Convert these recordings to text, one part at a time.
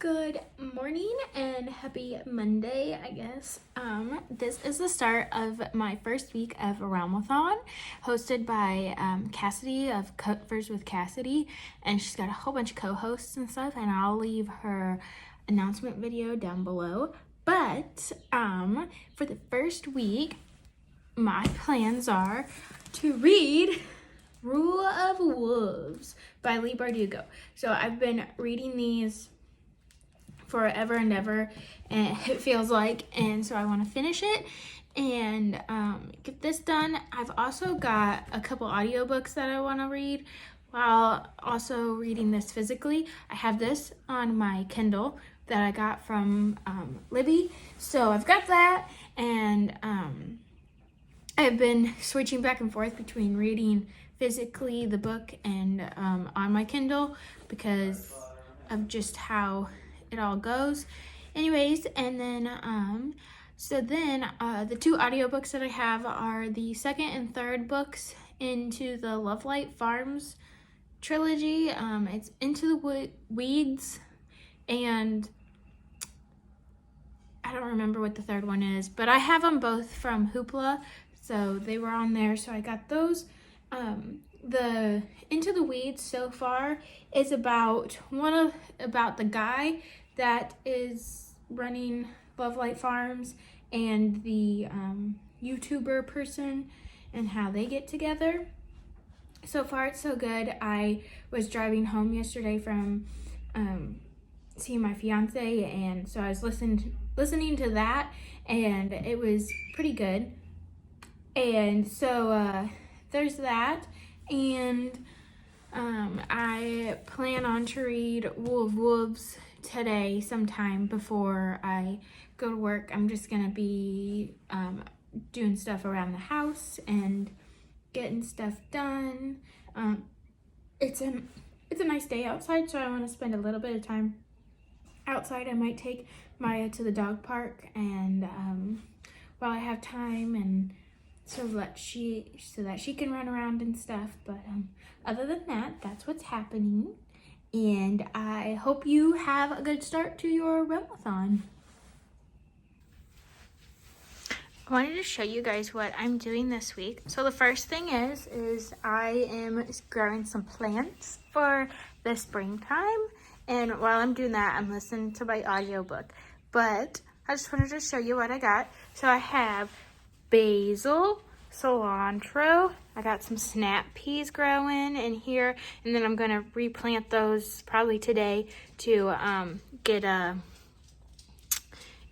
Good morning and happy Monday, I guess. This is the start of my first week of Realmathon, hosted by Cassidy of Covers with Cassidy, and she's got a whole bunch of co-hosts and stuff, and I'll leave her announcement video down below. But for the first week, my plans are to read Rule of Wolves by Lee Bardugo. So I've been reading these forever and ever, and it feels like, and so I want to finish it and get this done. I've also got a couple audiobooks that I want to read while also reading this physically. I have this on my Kindle that I got from Libby, so I've got that, and I've been switching back and forth between reading physically the book and on my Kindle because of just how it all goes. Anyways, and then the two audiobooks that I have are the second and third books into the Lovelight Farms trilogy. It's Into the Weeds, and I don't remember what the third one is, but I have them both from Hoopla, so they were on there, so I got those. The Into the Weeds so far is about the guy that is running Lovelight Farms and the YouTuber person and how they get together. So far it's so good. I was driving home yesterday from seeing my fiance, and so I was listening to that, and it was pretty good. And so there's that, and I plan on to read Rule of Wolves today sometime before I go to work. I'm just gonna be doing stuff around the house and getting stuff done. It's a nice day outside, so I want to spend a little bit of time outside. I might take Maya to the dog park, and while I have time, and so that she can run around and stuff. But other than that, that's what's happening. And I hope you have a good start to your Relmathon. I wanted to show you guys what I'm doing this week. So the first thing is I am growing some plants for the springtime. And while I'm doing that, I'm listening to my audiobook. But I just wanted to show you what I got. So I have basil, cilantro. I got some snap peas growing in here, and then I'm gonna replant those probably today to get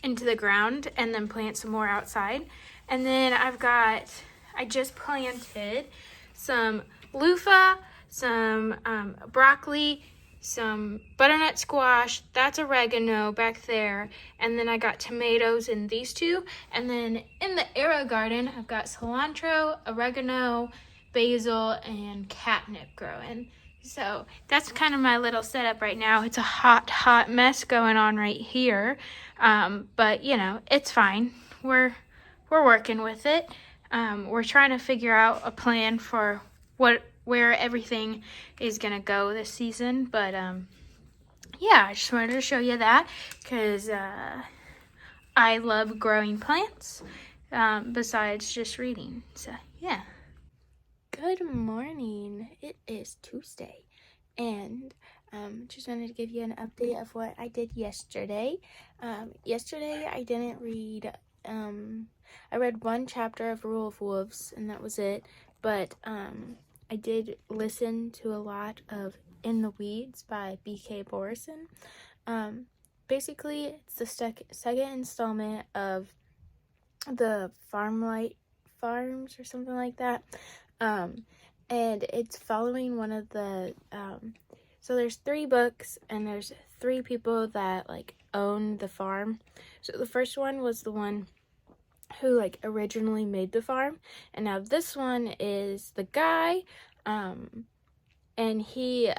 into the ground and then plant some more outside. And then I just planted some loofah, some broccoli, some butternut squash, that's oregano back there, and then I got tomatoes in these two, and then in the arrow garden I've got cilantro, oregano, basil, and catnip growing. So that's kind of my little setup right now. It's a hot mess going on right here, but you know, it's fine. We're working with it. We're trying to figure out a plan for where everything is gonna go this season, but yeah, I just wanted to show you that because I love growing plants besides just reading. So yeah. Good morning. It is Tuesday, and just wanted to give you an update of what I did yesterday. Yesterday I didn't read. I read one chapter of Rule of Wolves, and that was it. But I did listen to a lot of In the Weeds by B.K. Borison. Basically, it's the second installment of the Farmlight Farms or something like that. And it's following one of the, so there's 3 books, and there's 3 people that, like, own the farm. So the first one was the one who, like, originally made the farm, and now this one is the guy, and he,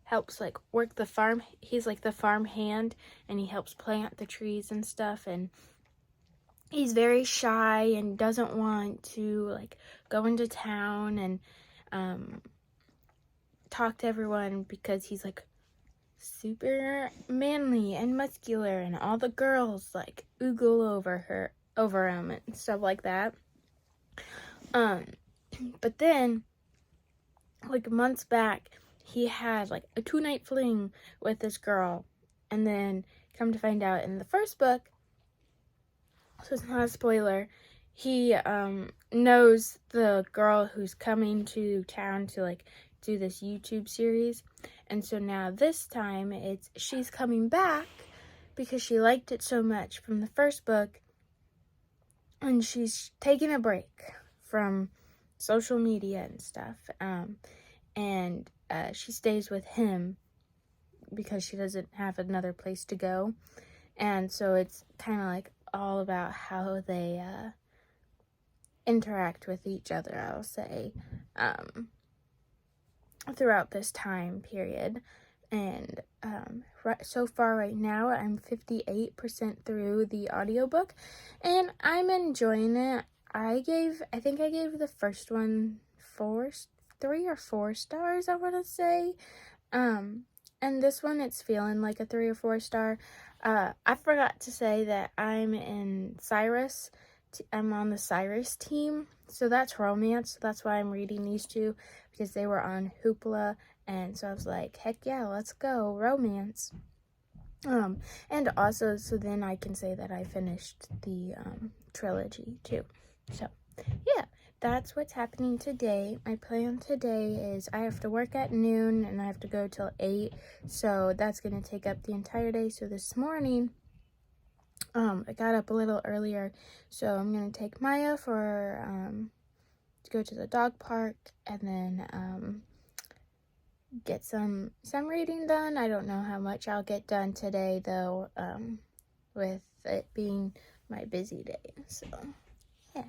helps, like, work the farm. He's, like, the farm hand, and he helps plant the trees and stuff, and he's very shy and doesn't want to, like, go into town and talk to everyone because he's, like, super manly and muscular, and all the girls like oogle over him and stuff like that. But then, like months back, he had like a 2-night fling with this girl, and then come to find out in the first book, so it's not a spoiler, he knows the girl who's coming to town to like do this YouTube series, and so now this time she's coming back because she liked it so much from the first book, and she's taking a break from social media and stuff, and she stays with him because she doesn't have another place to go. And so it's kind of like all about how they interact with each other, I'll say, throughout this time period. And so far right now, I'm 58% through the audiobook, and I'm enjoying it. I think I gave the first one 3 or 4 stars, I want to say. And this one, it's feeling like a 3 or 4 star. I forgot to say that I'm in Cyrus. I'm on the Cyrus team. So that's romance. That's why I'm reading these two, because they were on Hoopla. And so I was like, heck yeah, let's go, romance. And also, so then I can say that I finished the trilogy too. So, yeah, that's what's happening today. My plan today is I have to work at noon and I have to go till 8. So that's going to take up the entire day. So this morning, I got up a little earlier. So I'm going to take Maya to go to the dog park, and then get some reading done. I don't know how much I'll get done today though, with it being my busy day. So yeah.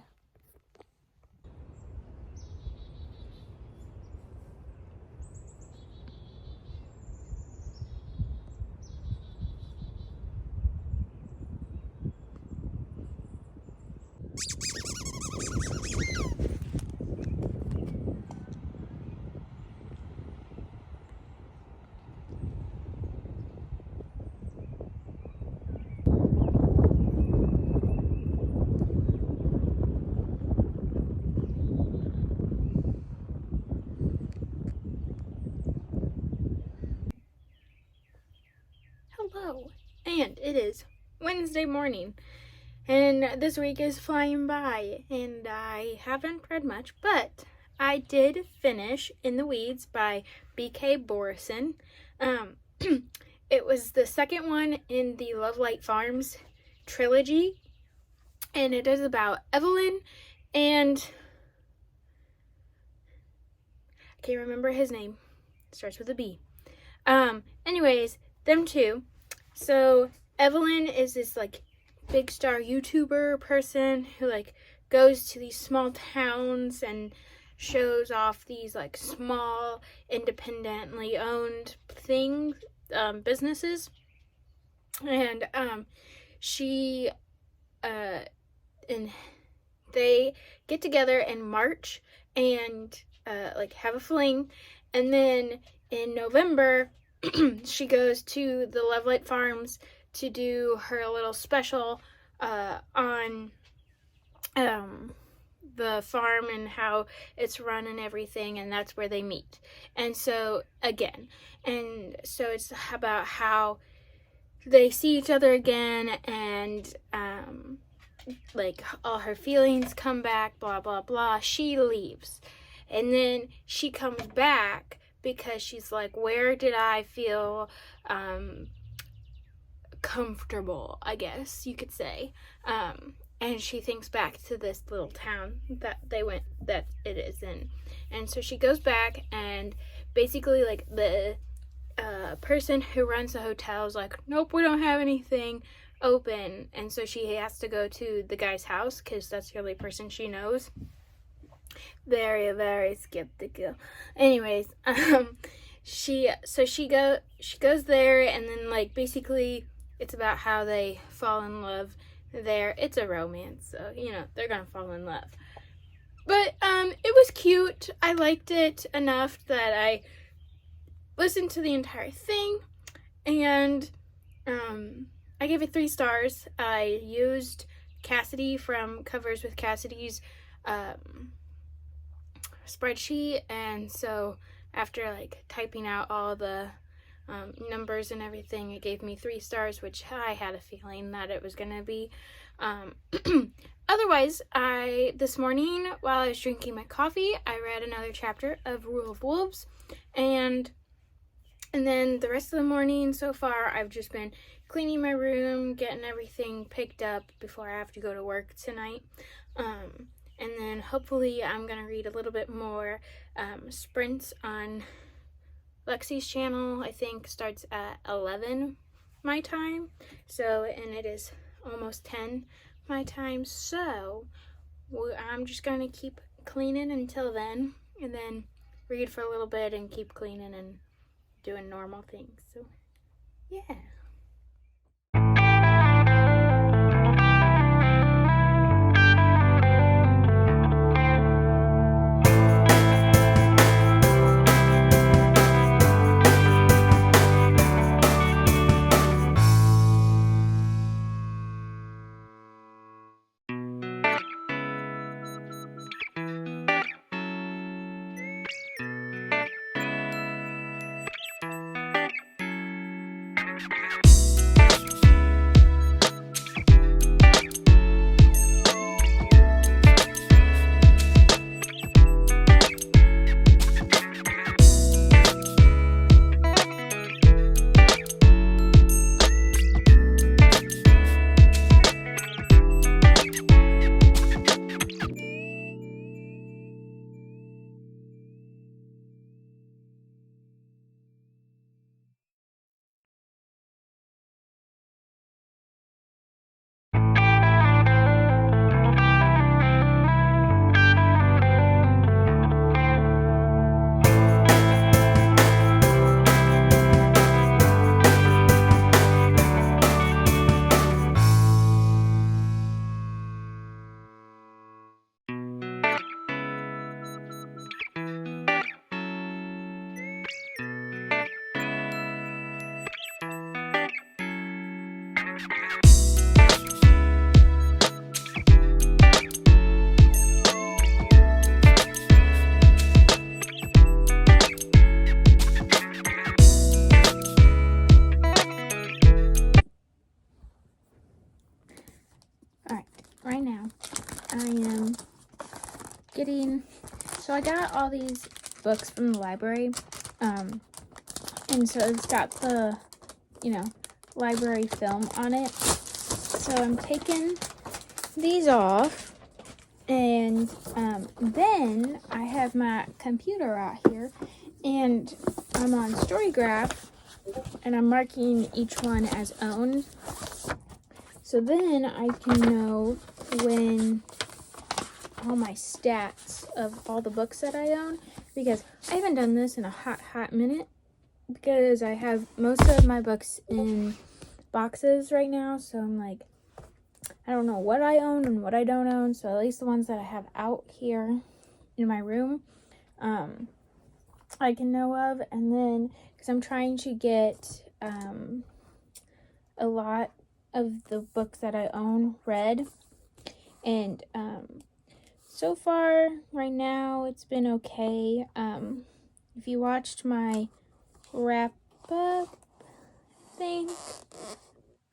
Hello, and it is Wednesday morning, and this week is flying by, and I haven't read much, but I did finish In the Weeds by B.K. Borison. It was the second one in the Love Light Farms trilogy, and it is about Evelyn and I can't remember his name. It starts with a B. Anyways, them two. So Evelyn is this like big star YouTuber person who like goes to these small towns and shows off these like small independently owned things, businesses, and she and they get together in March and like have a fling, and then in November she goes to the Love Light Farms to do her little special on the farm and how it's run and everything, and that's where they meet. And so it's about how they see each other again, and like all her feelings come back, blah blah blah. She leaves, and then she comes back because she's like, where did I feel comfortable, I guess you could say. And she thinks back to this little town that it is in. And so she goes back, and basically like the person who runs the hotel is like, nope, we don't have anything open. And so she has to go to the guy's house because that's the only person she knows. Very, very skeptical. Anyways, she goes there, and then like basically it's about how they fall in love there. It's a romance, so they're gonna fall in love. But it was cute. I liked it enough that I listened to the entire thing, And I gave it 3 stars. I used Cassidy from Covers with Cassidy's spreadsheet, and so after like typing out all the numbers and everything, it gave me 3 stars, which I had a feeling that it was gonna be. Otherwise, this morning while I was drinking my coffee, I read another chapter of Rule of Wolves, and then the rest of the morning so far, I've just been cleaning my room, getting everything picked up before I have to go to work tonight. And then hopefully I'm going to read a little bit more sprints on Lexi's channel. I think starts at 11 my time. So, and it is almost 10 my time. So, I'm just going to keep cleaning until then, and then read for a little bit and keep cleaning and doing normal things. So, yeah. Right now, I am so I got all these books from the library, and so it's got the, library film on it. So I'm taking these off, and then I have my computer out here, and I'm on Storygraph, and I'm marking each one as owned. So then I can know when all my stats of all the books that I own, because I haven't done this in a hot minute, because I have most of my books in boxes right now. So I'm like, I don't know what I own and what I don't own. So at least the ones that I have out here in my room, I can know of. And then, because I'm trying to get a lot of the books that I own read, and so far right now it's been okay. If you watched my wrap up thing,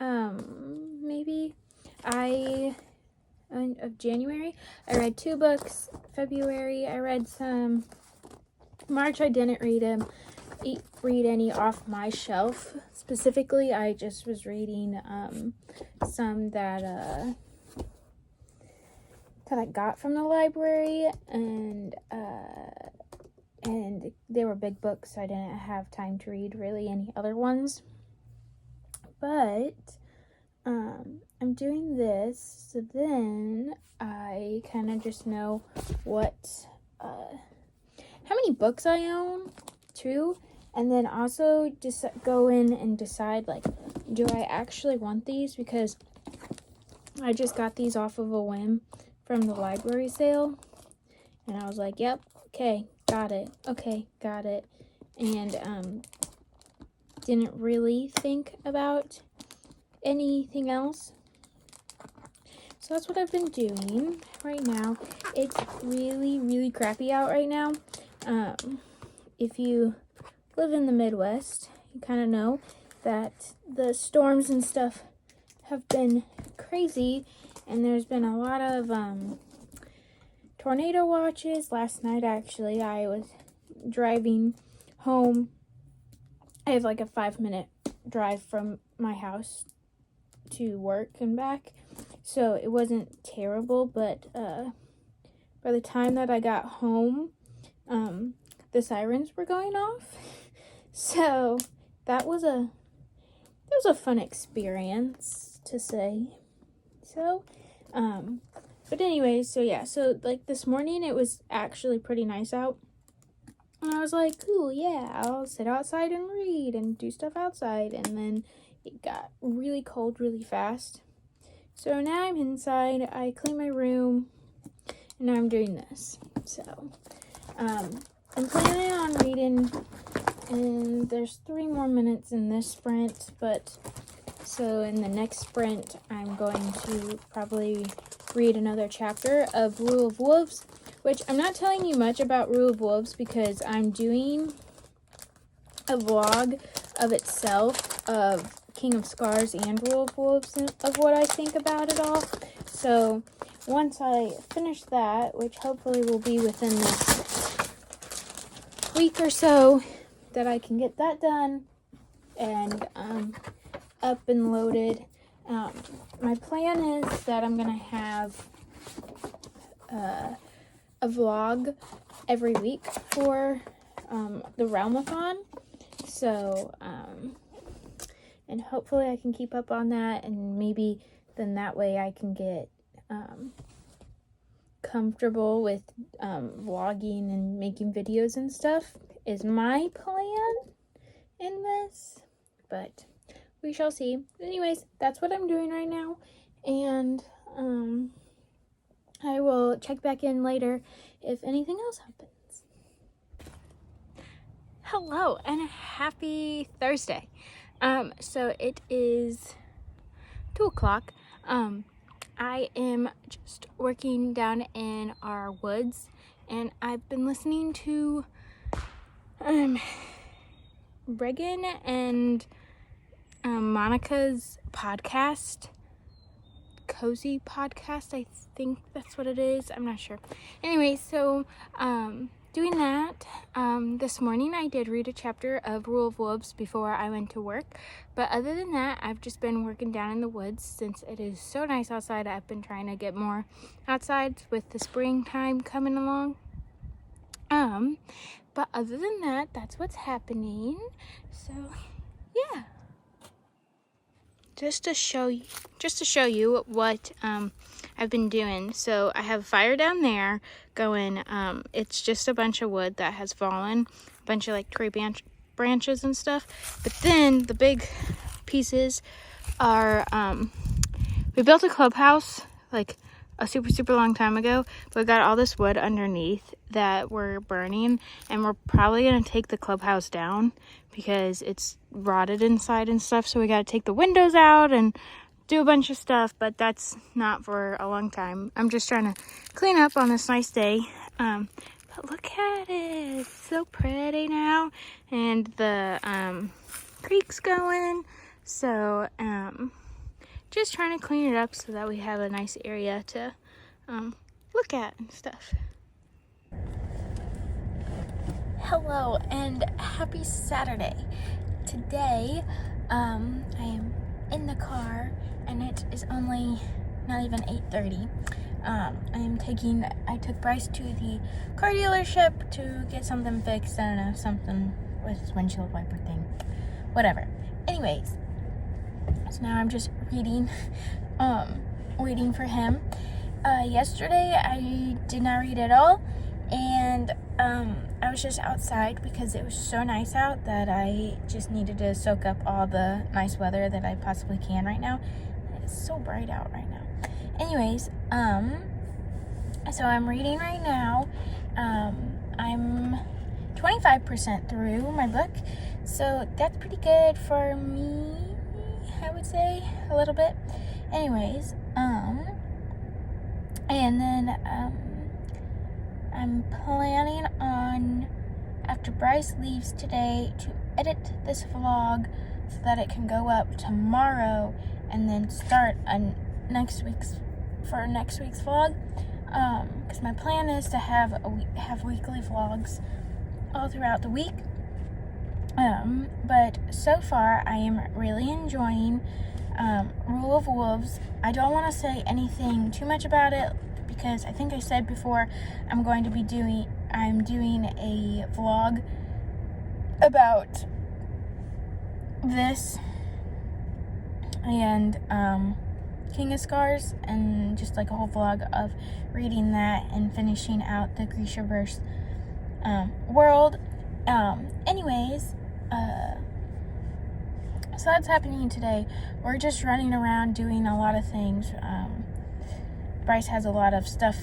maybe of January, I read 2 books. February I read some. March I didn't read any off my shelf. Specifically, I just was reading some that I got from the library, and they were big books, so I didn't have time to read really any other ones. But I'm doing this, so then I kind of just know how many books I own too, and then also just go in and decide, like, do I actually want these? Because I just got these off of a whim from the library sale, and I was like, yep, okay, got it, and didn't really think about anything else. So that's what I've been doing right now. It's really, really crappy out right now. If you live in the Midwest, you kind of know that the storms and stuff have been crazy, and there's been a lot of tornado watches. Last night, actually, I was driving home. I have like a 5-minute drive from my house to work and back, so it wasn't terrible, but by the time that I got home, the sirens were going off. So that was a fun experience, to say. So but anyways, so yeah, so like this morning it was actually pretty nice out, and I was like, cool, yeah, I'll sit outside and read and do stuff outside. And then it got really cold really fast. So now I'm inside, I clean my room, and now I'm doing this. So, I'm planning on reading, and there's 3 more minutes in this sprint, but so in the next sprint, I'm going to probably read another chapter of Rule of Wolves, which I'm not telling you much about Rule of Wolves because I'm doing a vlog of itself of King of Scars and Rule of Wolves and of what I think about it all. So once I finish that, which hopefully will be within this week or so, that I can get that done and up and loaded. My plan is that I'm gonna have a vlog every week for the Realmathon. So and hopefully I can keep up on that, and maybe then that way I can get comfortable with vlogging and making videos and stuff is my plan in this, but we shall see. Anyways, that's what I'm doing right now, and I will check back in later if anything else happens. Hello and happy Thursday. So it is 2 o'clock. I am just working down in our woods, and I've been listening to Regan and Monica's podcast, Cozy Podcast, I think that's what it is. I'm not sure. Anyway, so doing that, this morning I did read a chapter of Rule of Wolves before I went to work, but other than that, I've just been working down in the woods since it is so nice outside. I've been trying to get more outside with the springtime coming along. But other than that, that's what's happening. So yeah, just to show you what I've been doing. So I have a fire down there going. It's just a bunch of wood that has fallen, a bunch of like tree branches and stuff. But then the big pieces are we built a clubhouse like a super long time ago, but we got all this wood underneath that we're burning, and we're probably gonna take the clubhouse down because it's rotted inside and stuff. So we got to take the windows out and do a bunch of stuff, but that's not for a long time. I'm just trying to clean up on this nice day. But look at it, it's so pretty now, and the creek's going. So just trying to clean it up so that we have a nice area to look at and stuff. Hello and happy Saturday. Today I am in the car and it is only not even 8:30. I took Bryce to the car dealership to get something fixed. I don't know, something with his windshield wiper thing, whatever. Anyways, so now I'm just reading, waiting for him. Yesterday I did not read at all, and I was just outside because it was so nice out that I just needed to soak up all the nice weather that I possibly can right now. It's so bright out right now. Anyways, so I'm reading right now. I'm 25% through my book. So that's pretty good for me, I would say, a little bit. Anyways, and then I'm planning on, after Bryce leaves today, to edit this vlog so that it can go up tomorrow and then start on next week's vlog. Because my plan is to have weekly vlogs all throughout the week. But so far I am really enjoying Rule of Wolves. I don't want to say anything too much about it because I think I said before I'm doing a vlog about this and King of Scars, and just like a whole vlog of reading that and finishing out the Grishaverse world. Anyways, so that's happening today. We're just running around doing a lot of things. Bryce has a lot of stuff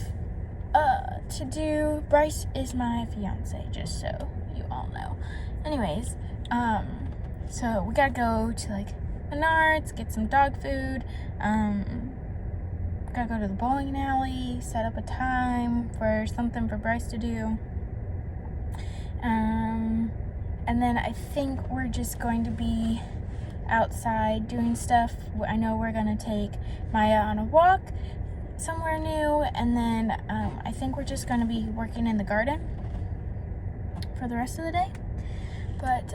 to do. Bryce is my fiance, just so you all know. Anyways, so we gotta go to like Menards, get some dog food. Gotta go to the bowling alley, set up a time for something for Bryce to do. And then I think we're just going to be outside doing stuff. I know we're gonna take Maya on a walk somewhere new, and then I think we're just gonna be working in the garden for the rest of the day. But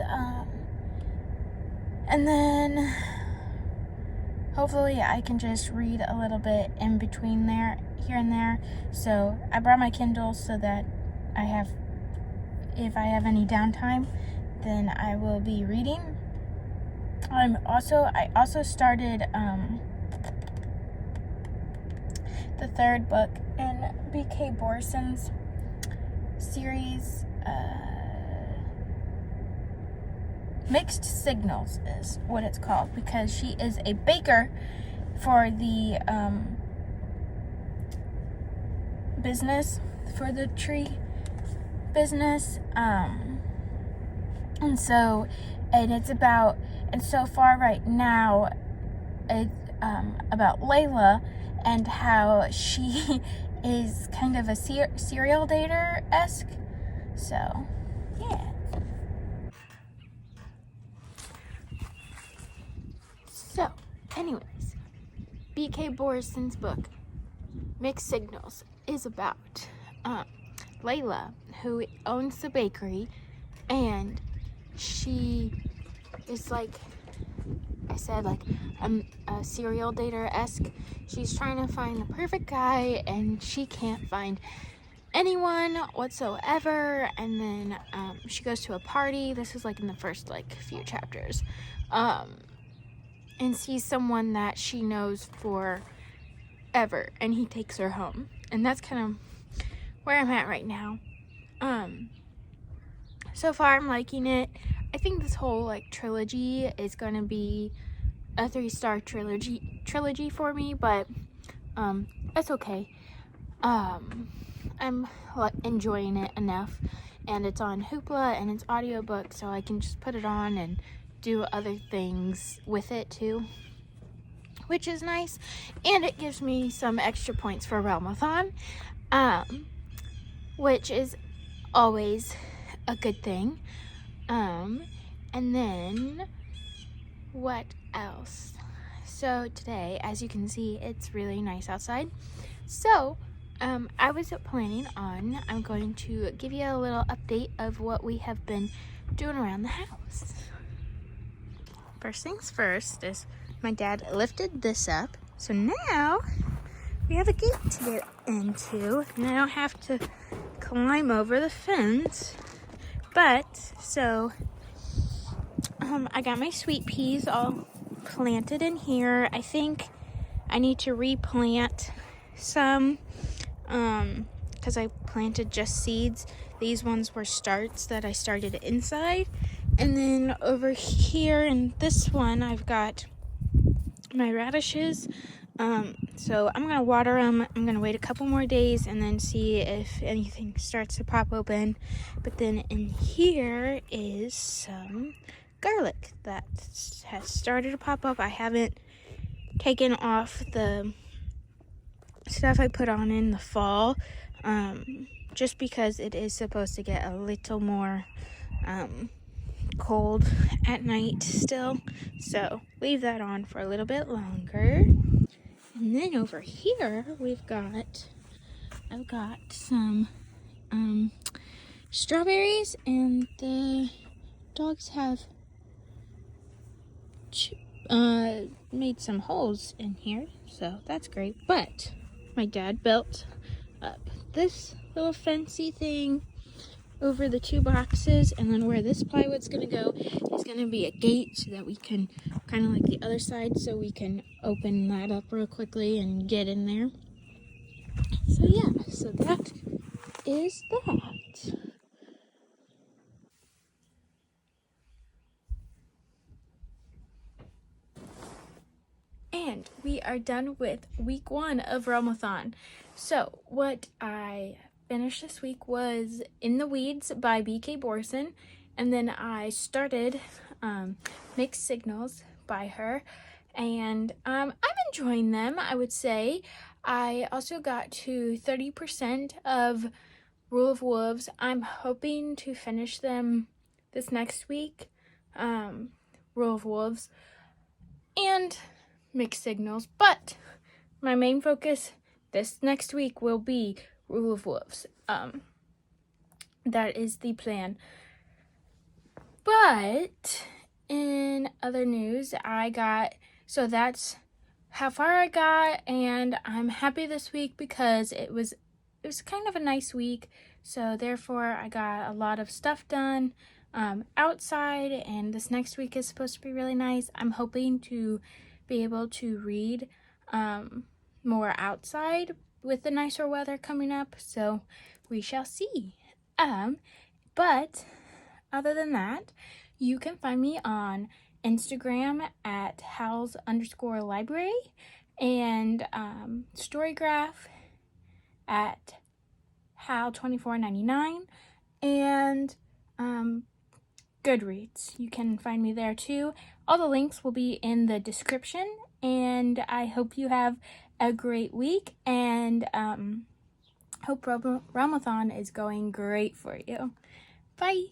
and then hopefully I can just read a little bit in between there, here and there. So I brought my Kindle so that if I have any downtime, then I will be reading. I also started the third book in B.K. Borson's series. Mixed Signals is what it's called, because she is a baker for the business, for the tree business, and so far right now it's about Layla and how she is kind of a serial dater-esque. So yeah. So anyways, B.K. Borson's book Mixed Signals is about Layla, who owns the bakery, and she is, like I said, like a serial dater-esque. She's trying to find the perfect guy, and she can't find anyone whatsoever. And then she goes to a party. This is like in the first few chapters, and sees someone that she knows forever, and he takes her home. And that's kind of where I'm at right now. So far I'm liking it. I think this whole trilogy is going to be a 3-star trilogy for me, but that's okay. I'm enjoying it enough, and it's on Hoopla and it's audiobook, so I can just put it on and do other things with it too, which is nice. And it gives me some extra points for Realmathon, which is always a good thing. And then what else? So today, as you can see, it's really nice outside. So I was planning on, I'm going to give you a little update of what we have been doing around the house. First things first is my dad lifted this up, so now we have a gate to get into, and I don't have to climb over the fence. But so I got my sweet peas all planted in here. I think I need to replant some because I planted just seeds. These ones were starts that I started inside. And then over here in this one, I've got my radishes. So I'm gonna water them. I'm gonna wait a couple more days and then see if anything starts to pop open. But then in here is some garlic that has started to pop up. I haven't taken off the stuff I put on in the fall, just because it is supposed to get a little more cold at night still. So leave that on for a little bit longer. And then over here I've got some strawberries, and the dogs have made some holes in here, so that's great. But my dad built up this little fancy thing over the 2 boxes, and then where this plywood's gonna go is gonna be a gate so that we can, kind of like the other side, so we can open that up real quickly and get in there. So yeah, so that is that. And we are done with week 1 of Realmathon. So what I finished this week was In the Weeds by B.K. Borson, and then I started Mixed Signals by her, and I'm enjoying them, I would say. I also got to 30% of Rule of Wolves. I'm hoping to finish them this next week, Rule of Wolves and Mixed Signals, but my main focus this next week will be Rule of Wolves. That is the plan. But in other news, so that's how far I got, and I'm happy this week because it was kind of a nice week. So therefore I got a lot of stuff done outside, and this next week is supposed to be really nice. I'm hoping to be able to read more outside with the nicer weather coming up, so we shall see. But other than that, you can find me on Instagram at Howls_library, and Storygraph at How2499, and Goodreads. You can find me there too. All the links will be in the description, and I hope you have a great week, and hope Realmathon is going great for you. Bye!